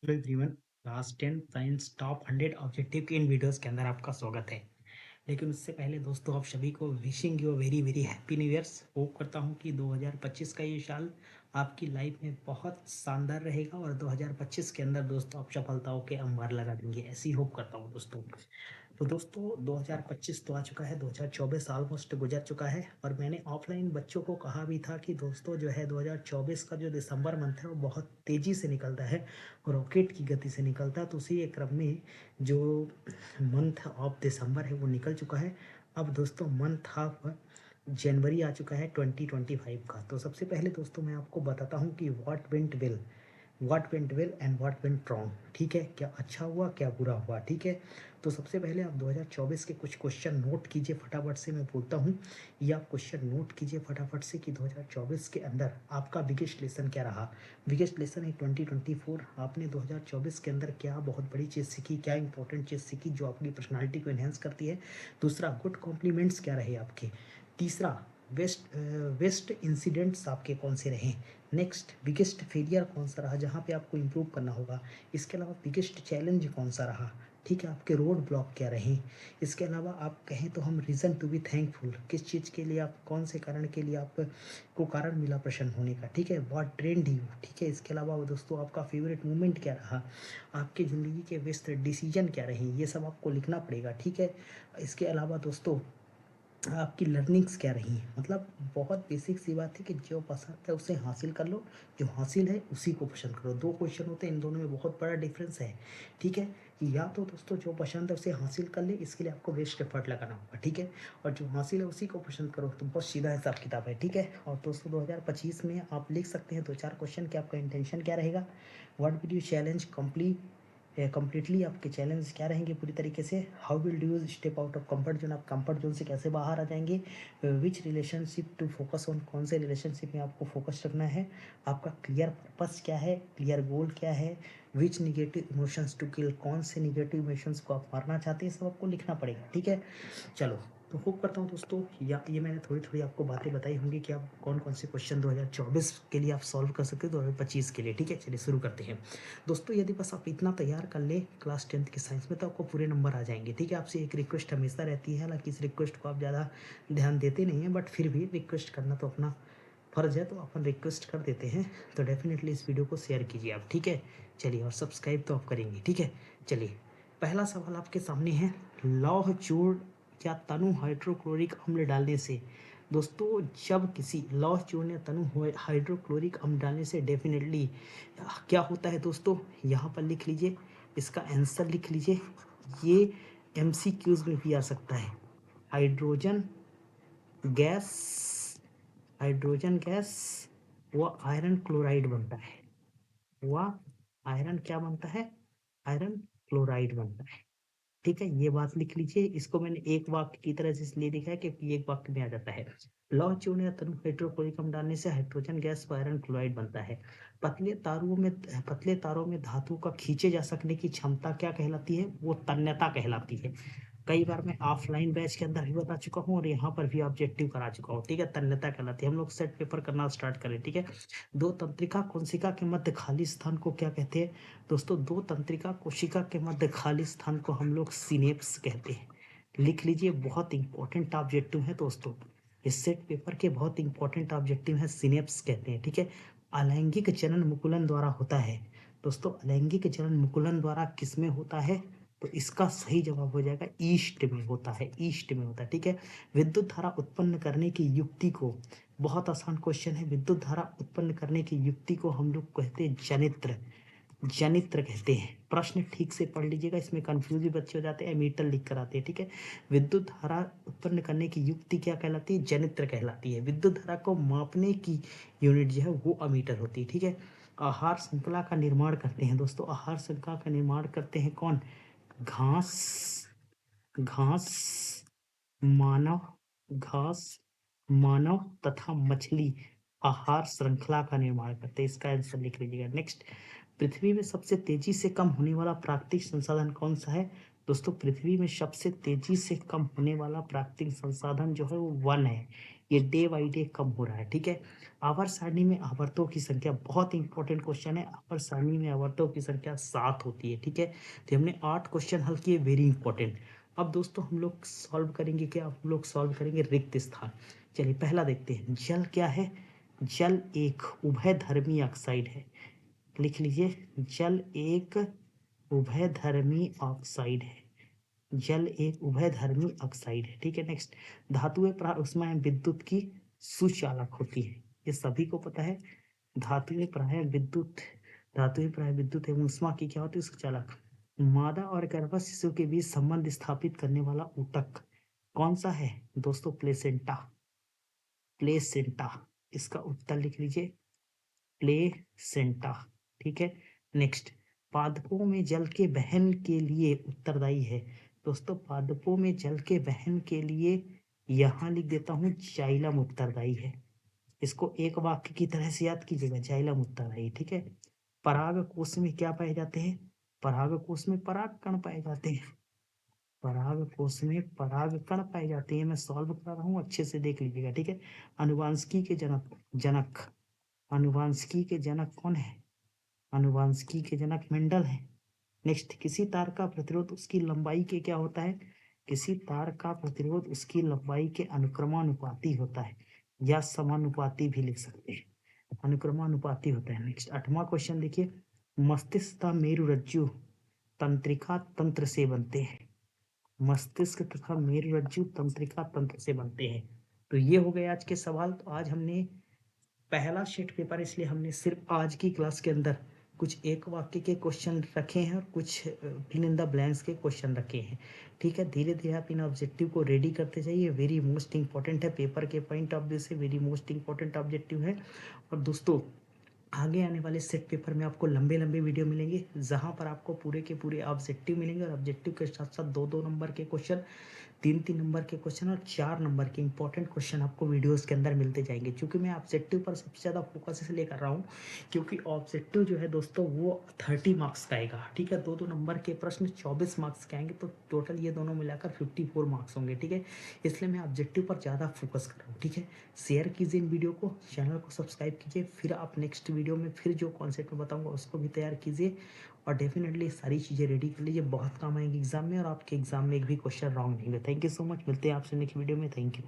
Hello everyone. Class 10 science top 100 objective के इन videos के अंदर आपका स्वागत है। लेकिन उससे पहले दोस्तों आप सभी को wishing you very very happy new years. Hope करता हूँ कि 2025 का ये साल आपकी लाइफ में बहुत शानदार रहेगा और 2025 के अंदर दोस्तों आप सफलताओं के अंबार लगा देंगे, ऐसी होप करता हूँ दोस्तों। तो दोस्तों 2025 तो आ चुका है, 2024 ऑलमोस्ट गुजर चुका है और मैंने ऑफलाइन बच्चों को कहा भी था कि दोस्तों जो है 2024 का जो दिसंबर मंथ है वो बहुत तेज़ी से निकलता है, रॉकेट की गति से निकलता है। तो उसी एक क्रम में जो मंथ ऑफ दिसंबर है वो निकल चुका है। अब दोस्तों मंथ ऑफ जनवरी आ चुका है 2025 का। तो सबसे पहले दोस्तों मैं आपको बताता हूँ कि what went well and what went wrong. ठीक है, क्या अच्छा हुआ क्या बुरा हुआ। ठीक है, तो सबसे पहले आप 2024 के कुछ क्वेश्चन नोट कीजिए फटाफट से। मैं बोलता हूँ ये आप क्वेश्चन नोट कीजिए फटाफट से कि 2024 के अंदर आपका बिगेस्ट लेसन क्या रहा। बिगेस्ट लेसन है 2024। आपने 2024 के अंदर क्या बहुत बड़ी चीज़ सीखी, क्या इंपॉर्टेंट चीज़ सीखी जो आपकी पर्सनालिटी को इन्हेंस करती है। दूसरा, गुड कॉम्प्लीमेंट्स क्या रहे आपके। तीसरा, वेस्ट इंसिडेंट्स आपके कौन से रहे। नेक्स्ट, बिगेस्ट फेलियर कौन सा रहा जहाँ पे आपको इम्प्रूव करना होगा। इसके अलावा बिगेस्ट चैलेंज कौन सा रहा। ठीक है, आपके रोड ब्लॉक क्या रहे। इसके अलावा आप कहें तो हम रीज़न टू बी थैंकफुल, किस चीज़ के लिए, आप कौन से कारण के लिए आप को कारण मिला प्रसन्न होने का। ठीक है, व्हाट ट्रेंड यू। ठीक है, इसके अलावा दोस्तों आपका फेवरेट मोमेंट क्या रहा, आपकी ज़िंदगी के बेस्ट डिसीजन क्या रहे, ये सब आपको लिखना पड़ेगा। ठीक है, इसके अलावा दोस्तों आपकी लर्निंग्स क्या रही। मतलब बहुत बेसिक सी बात है कि जो पसंद है उसे हासिल कर लो, जो हासिल है उसी को पसंद करो। दो क्वेश्चन होते हैं, इन दोनों में बहुत बड़ा डिफरेंस है। ठीक है, या तो दोस्तों जो पसंद है उसे हासिल कर ले, इसके लिए आपको बेस्ट एफर्ट लगाना होगा। ठीक है, और जो हासिल है उसी को पसंद करो, तो बहुत सीधा हिसाब किताब है। ठीक है, और दोस्तों 2025 में आप लिख सकते हैं दो चार क्वेश्चन कि आपका इंटेंशन क्या रहेगा। What will you challenge completely, आपके चैलेंज क्या रहेंगे पूरी तरीके से। How will do you step out of comfort zone, आप कंफर्ट जोन से कैसे बाहर आ जाएंगे। विच रिलेशनशिप टू फोकस ऑन, कौन से रिलेशनशिप में आपको फोकस रखना है। आपका क्लियर पर्पस क्या है, क्लियर गोल क्या है। विच निगेटिव इमोशंस टू किल, कौन से निगेटिव इमोशंस को आप मारना चाहते हैं, सब आपको लिखना पड़ेगा। ठीक है, चलो। तो होप करता हूँ दोस्तों या ये मैंने थोड़ी थोड़ी आपको बातें बताई होंगी कि आप कौन कौन से क्वेश्चन 2024 के लिए आप सॉल्व कर सकते हैं 2025 के लिए। ठीक है, चलिए शुरू करते हैं दोस्तों। यदि बस आप इतना तैयार कर ले क्लास 10th की साइंस में तो आपको पूरे नंबर आ जाएंगे। ठीक है, आपसे एक रिक्वेस्ट हमेशा रहती है, हालांकि इस रिक्वेस्ट को आप ज़्यादा ध्यान देते नहीं हैं, बट फिर भी रिक्वेस्ट करना तो अपना फ़र्ज़ है, तो अपन रिक्वेस्ट कर देते हैं। तो डेफिनेटली इस वीडियो को शेयर कीजिए आप। ठीक है, चलिए, और सब्सक्राइब तो आप करेंगे। ठीक है, चलिए, पहला सवाल आपके सामने है। लौह चूर्ण या तनु हाइड्रोक्लोरिक अम्ल डालने से दोस्तों, जब किसी लौह चूर्ण या तनु हाइड्रोक्लोरिक अम्ल डालने से डेफिनेटली क्या होता है दोस्तों, यहाँ पर लिख लीजिए, इसका आंसर लिख लीजिए। ये एमसीक्यूज में भी आ सकता है। हाइड्रोजन गैस, हाइड्रोजन गैस वो आयरन क्लोराइड बनता है। वह आयरन क्या बनता है, आयरन क्लोराइड बनता है। ठीक है, ये बात लिख लीजिए। इसको मैंने एक वाक्य की तरह से इसलिए लिखा है क्योंकि एक वाक्य में आ जाता है। लौह चूर्ण या तनु हाइड्रोक्लोरिक अम्ल डालने से हाइड्रोजन गैस व आयरन क्लोराइड बनता है। पतले तारों में धातु का खींचे जा सकने की क्षमता क्या कहलाती है, वो तन्यता कहलाती है। कई बार मैं ऑफलाइन बैच के अंदर भी बता चुका हूँ और यहाँ पर भी ऑब्जेक्टिव करा चुका हूँ। ठीक है, तन्यता कहलाती है। हम लोग सेट पेपर करना स्टार्ट करें। ठीक है, दो तंत्रिका कोशिका के मध्य खाली स्थान को क्या कहते हैं दोस्तों, दो तंत्रिका कोशिका के मध्य खाली स्थान को हम लोग सिनेप्स कहते हैं। लिख लीजिए, बहुत इंपॉर्टेंट ऑब्जेक्टिव है दोस्तों, इस सेट पेपर के बहुत इंपॉर्टेंट ऑब्जेक्टिव है, सिनेप्स कहते हैं। ठीक है, अलैंगिक जनन मुकुलन द्वारा होता है दोस्तों। अलैंगिक जनन मुकुलन द्वारा किस में होता है, तो इसका सही जवाब हो जाएगा ईस्ट में होता है, ईस्ट में होता है। ठीक है, विद्युत धारा उत्पन्न करने की युक्ति को, बहुत आसान क्वेश्चन है, विद्युत धारा उत्पन्न करने की युक्ति को हम लोग कहते हैं जनित्र, जनित्र कहते हैं। प्रश्न ठीक से पढ़ लीजिएगा, इसमें कंफ्यूज भी बच्चे हो जाते हैं, मीटर लिख कर आते हैं। ठीक है, विद्युत धारा उत्पन्न करने की युक्ति क्या कहलाती है, जनित्र कहलाती है। विद्युत धारा को मापने की यूनिट जो है वो अमीटर होती है। ठीक है, आहार श्रृंखला का निर्माण करते हैं दोस्तों, आहार श्रृंखला का निर्माण करते हैं कौन, घास, घास मानव, घास मानव तथा मछली आहार श्रृंखला का निर्माण करते हैं। इसका आंसर लिख लीजिएगा। नेक्स्ट, पृथ्वी में सबसे तेजी से कम होने वाला प्राकृतिक संसाधन कौन सा है दोस्तों, पृथ्वी में सबसे तेजी से कम होने वाला प्राकृतिक संसाधन जो है वो वन है। ये डे बाई डे कम हो रहा है, ठीक है। आवर्त सारणी में आवर्तों की संख्या, बहुत इंपॉर्टेंट क्वेश्चन है, आवर्त सारणी में आवर्तों की संख्या 7 होती है, ठीक है। तो हमने 8 क्वेश्चन हल किए, वेरी इंपॉर्टेंट। अब दोस्तों हम लोग सॉल्व करेंगे क्या, हम लोग सॉल्व करेंगे रिक्त स्थान। चलिए पहला देखते हैं, जल क्या है। जल एक उभयधर्मी ऑक्साइड है, लिख लीजिए, जल एक उभयधर्मी ऑक्साइड है। जल एक उभयधर्मी ऑक्साइड है, ठीक है। नेक्स्ट, धातुएं प्राय ऊष्मा एवं विद्युत की सुचालक होती है, ये सभी को पता है। धातुएं प्राय विद्युत, धातुएं प्राय विद्युत एवं ऊष्मा की क्या होती है, सुचालक। मादा और गर्भस्थ शिशु के बीच संबंध स्थापित करने वाला ऊतक कौन सा है दोस्तों, प्लेसेंटा। प्लेसेंटा, इसका उत्तर लिख लीजिए, प्लेसेंटा, ठीक है। नेक्स्ट, पादपों में जल के वहन के लिए उत्तरदायी है दोस्तों, पादपों में जल के वहन के लिए यहां लिख देता हूं, जाइलम उत्तरदायी है। इसको एक वाक्य की तरह से याद कीजिएगा, जाइलम उत्तरदायी, ठीक है। पराग कोश में क्या पाए जाते हैं, पराग कोश में पराग कण पाए जाते हैं, पराग कोश में पराग कण पाए जाते हैं। मैं सॉल्व कर रहा हूँ, अच्छे से देख लीजिएगा, ठीक है। अनुवांशिकी के जनक, जनक, अनुवांशिकी के जनक कौन है, अनुवांशिकी के जनक मेंडल है। नेक्स्ट, किसी तार का प्रतिरोध उसकी लंबाई के क्या होता है, किसी तार का प्रतिरोध उसकी लंबाई के अनुक्रमानुपाती होता है, या समानुपाती भी लिख सकते हैं, अनुक्रमानुपाती होता है। नेक्स्ट 8वां क्वेश्चन देखिए, मस्तिष्क तथा मेरुरज्जु तंत्रिका तंत्र से बनते हैं, मस्तिष्क तथा मेरुरज्जु तंत्रिका तंत्र से बनते हैं। तो ये हो गए आज के सवाल। तो आज हमने पहला शीट पेपर, इसलिए हमने सिर्फ आज की क्लास के अंदर कुछ एक वाक्य के क्वेश्चन रखे हैं और कुछ फिल इन द ब्लैंक्स के क्वेश्चन रखे हैं, ठीक है। धीरे धीरे आप इन ऑब्जेक्टिव को रेडी करते जाइए, वेरी मोस्ट इंपॉर्टेंट है, पेपर के पॉइंट ऑफ व्यू से वेरी मोस्ट इंपॉर्टेंट ऑब्जेक्टिव है। और दोस्तों आगे आने वाले सेट पेपर में आपको लंबे लंबे वीडियो मिलेंगे, जहां पर आपको पूरे के पूरे ऑब्जेक्टिव मिलेंगे, और ऑब्जेक्टिव के साथ साथ 2-2 नंबर के क्वेश्चन, 3-3 नंबर के क्वेश्चन और 4 नंबर के इंपॉर्टेंट क्वेश्चन आपको वीडियोस के अंदर मिलते जाएंगे। क्योंकि मैं ऑब्जेक्टिव पर सबसे ज़्यादा फोकस इसलिए कर रहा हूँ, क्योंकि ऑब्जेक्टिव जो है दोस्तों वो 30 मार्क्स का आएगा, ठीक है। 2-2 नंबर के प्रश्न 24 मार्क्स के आएंगे, तो टोटल ये दोनों मिलाकर 54 मार्क्स होंगे, ठीक है। इसलिए मैं ऑब्जेक्टिव पर ज़्यादा फोकस कर रहा हूँ, ठीक है। शेयर कीजिए इन वीडियो को, चैनल को सब्सक्राइब कीजिए, फिर आप नेक्स्ट वीडियो में फिर जो कॉन्सेप्ट में बताऊँगा उसको भी तैयार कीजिए, और डेफिनेटली सारी चीज़ें रेडी कर लीजिए, बहुत काम आएंगे एग्जाम में, और आपके एग्जाम में एक भी क्वेश्चन रॉन्ग नहीं होगा। थैंक यू सो मच, मिलते हैं आपसे नेक्स्ट वीडियो में, थैंक यू।